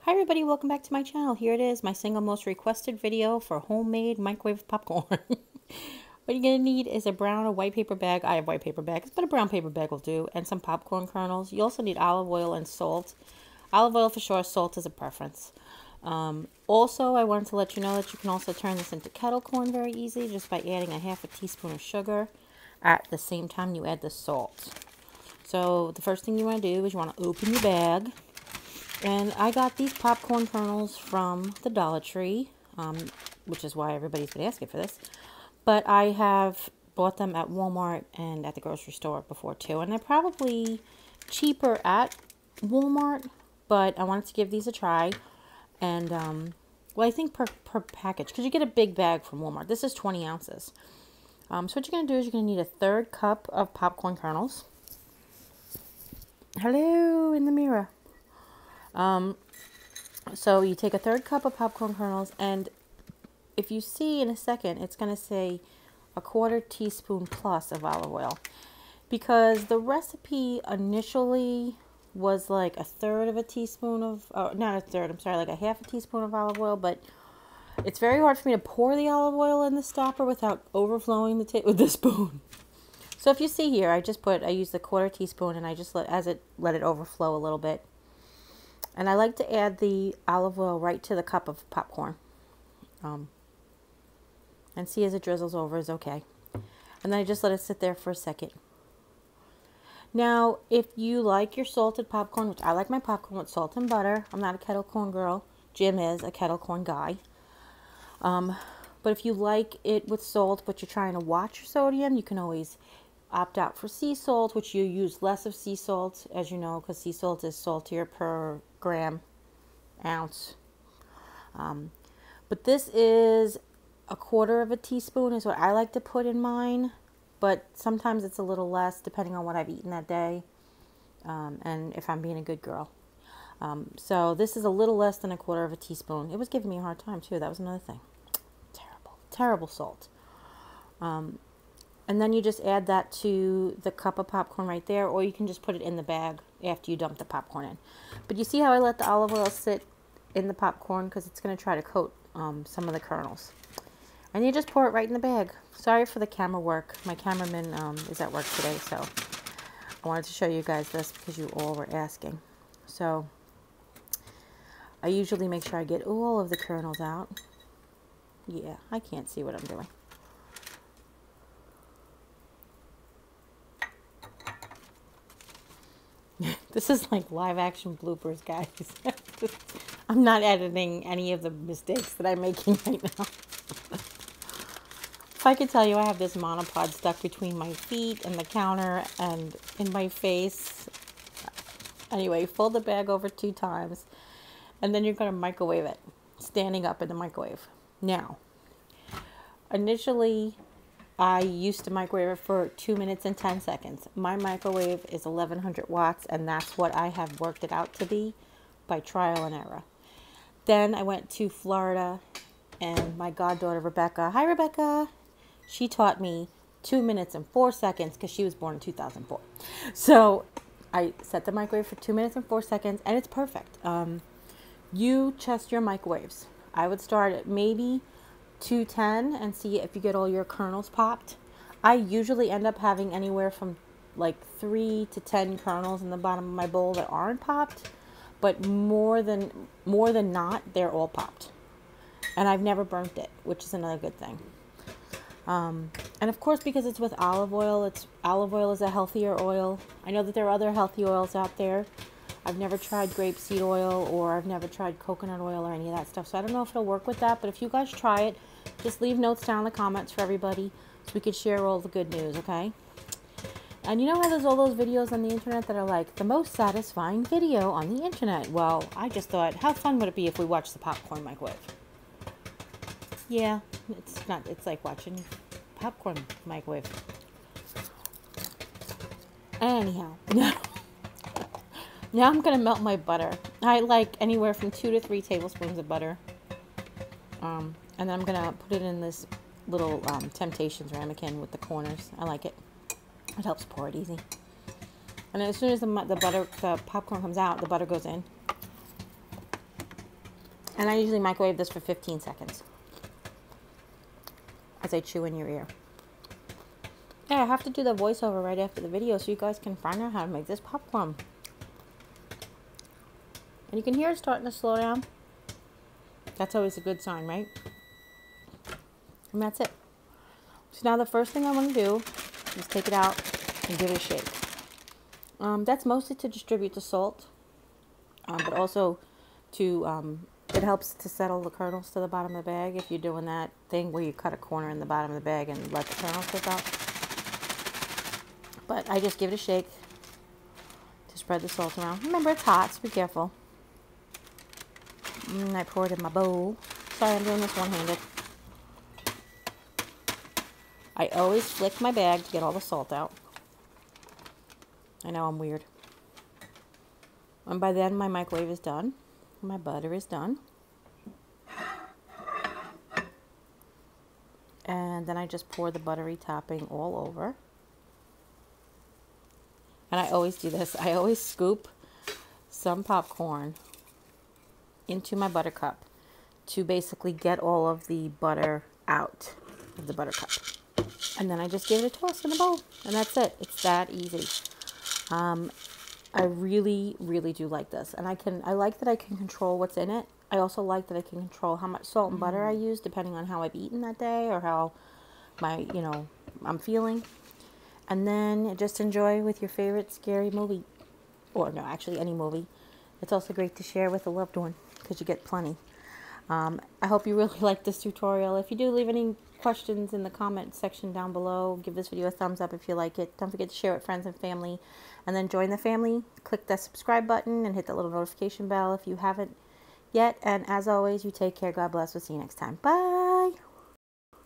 Hi everybody, welcome back to my channel. Here it is, my single most requested video for homemade microwave popcorn. What you're going to need is a brown or white paper bag. I have white paper bags, but a brown paper bag will do. And some popcorn kernels. You also need olive oil and salt. Olive oil for sure, salt is a preference. Also, I wanted to let you know that you can also turn this into kettle corn very easily just by adding a half a teaspoon of sugar at the same time you add the salt. So the first thing you want to do is you want to open your bag. And I got these popcorn kernels from the Dollar Tree, which is why everybody's been asking for this. But I have bought them at Walmart and at the grocery store before too. And they're probably cheaper at Walmart, but I wanted to give these a try. And, well, I think per package, because you get a big bag from Walmart. This is 20 ounces. So what you're going to do is you're going to need a 1/3 cup of popcorn kernels. Hello in the mirror. So you take a 1/3 cup of popcorn kernels, and if you see in a second, it's going to say a 1/4 teaspoon plus of olive oil, because the recipe initially was like a 1/3 of a teaspoon of, not a 1/3, I'm sorry, like a 1/2 teaspoon of olive oil, but it's very hard for me to pour the olive oil in the stopper without overflowing the spoon. So if you see here, I used the 1/4 teaspoon and I just let it overflow a little bit. And I like to add the olive oil right to the cup of popcorn. And see as it drizzles over is okay. And then I just let it sit there for a second. Now, if you like your salted popcorn, which I like my popcorn with salt and butter. I'm not a kettle corn girl. Jim is a kettle corn guy. But if you like it with salt, but you're trying to watch your sodium, you can always opt out for sea salt, which you use less of sea salt, as you know, because sea salt is saltier per ounce. But this is a 1/4 of a teaspoon is what I like to put in mine, but sometimes it's a little less depending on what I've eaten that day, and if I'm being a good girl. So this is a little less than a 1/4 of a teaspoon. It was giving me a hard time too. That was another thing. Terrible salt. And then you just add that to the cup of popcorn right there, or you can just put it in the bag after you dump the popcorn in. But you see how I let the olive oil sit in the popcorn, because it's going to try to coat some of the kernels. And you just pour it right in the bag. Sorry for the camera work. My cameraman is at work today, so I wanted to show you guys this because you all were asking. So I usually make sure I get all of the kernels out. Yeah, I can't see what I'm doing. This is like live action bloopers, guys. I'm not editing any of the mistakes that I'm making right now. If I could tell you, I have this monopod stuck between my feet and the counter and in my face. Anyway, fold the bag over 2 times, and then you're going to microwave it, standing up in the microwave. Now, initially, I used to microwave it for 2 minutes and 10 seconds. My microwave is 1100 watts, and that's what I have worked it out to be by trial and error. Then I went to Florida, and my goddaughter Rebecca, hi Rebecca, she taught me 2 minutes and 4 seconds because she was born in 2004. So I set the microwave for 2 minutes and 4 seconds, and it's perfect. You test your microwaves. I would start at maybe 210 and see if you get all your kernels popped. I usually end up having anywhere from like 3 to 10 kernels in the bottom of my bowl that aren't popped, but more than not, they're all popped. And I've never burnt it, which is another good thing. And of course, because it's with olive oil, olive oil is a healthier oil. I know that there are other healthy oils out there. I've never tried grapeseed oil, or I've never tried coconut oil or any of that stuff. So I don't know if it'll work with that, but if you guys try it, just leave notes down in the comments for everybody so we could share all the good news, okay? And you know how there's all those videos on the internet that are like, the most satisfying video on the internet? Well, I just thought, how fun would it be if we watched the popcorn microwave? Yeah, it's like watching popcorn microwave. Anyhow, now I'm going to melt my butter. I like anywhere from 2 to 3 tablespoons of butter. And then I'm going to put it in this little Temptations ramekin with the corners. I like it. It helps pour it easy. And as soon as the popcorn comes out, the butter goes in. And I usually microwave this for 15 seconds as I chew in your ear. Yeah, I have to do the voiceover right after the video so you guys can find out how to make this popcorn. And you can hear it starting to slow down. That's always a good sign, right? And that's it. So now the first thing I want to do is take it out and give it a shake. That's mostly to distribute the salt, but also to, it helps to settle the kernels to the bottom of the bag if you're doing that thing where you cut a corner in the bottom of the bag and let the kernels slip out. But I just give it a shake to spread the salt around. Remember, it's hot, so be careful. And I pour it in my bowl. Sorry, I'm doing this one-handed. I always flick my bag to get all the salt out. I know I'm weird. And by then my microwave is done. My butter is done. And then I just pour the buttery topping all over. And I always do this. I always scoop some popcorn into my butter cup to basically get all of the butter out of the butter cup. And then I just give it a toss in the bowl. And that's it. It's that easy. I really, really do like this. And I like that I can control what's in it. I also like that I can control how much salt and butter I use depending on how I've eaten that day or how I'm feeling. And then just enjoy with your favorite scary movie. Or no, actually any movie. It's also great to share with a loved one because you get plenty. I hope you really like this tutorial. If you do, leave any questions in the comment section down below. Give this video a thumbs up if you like it. Don't forget to share it with friends and family. And then join the family. Click that subscribe button and hit that little notification bell if you haven't yet. And as always, you take care. God bless. We'll see you next time. Bye.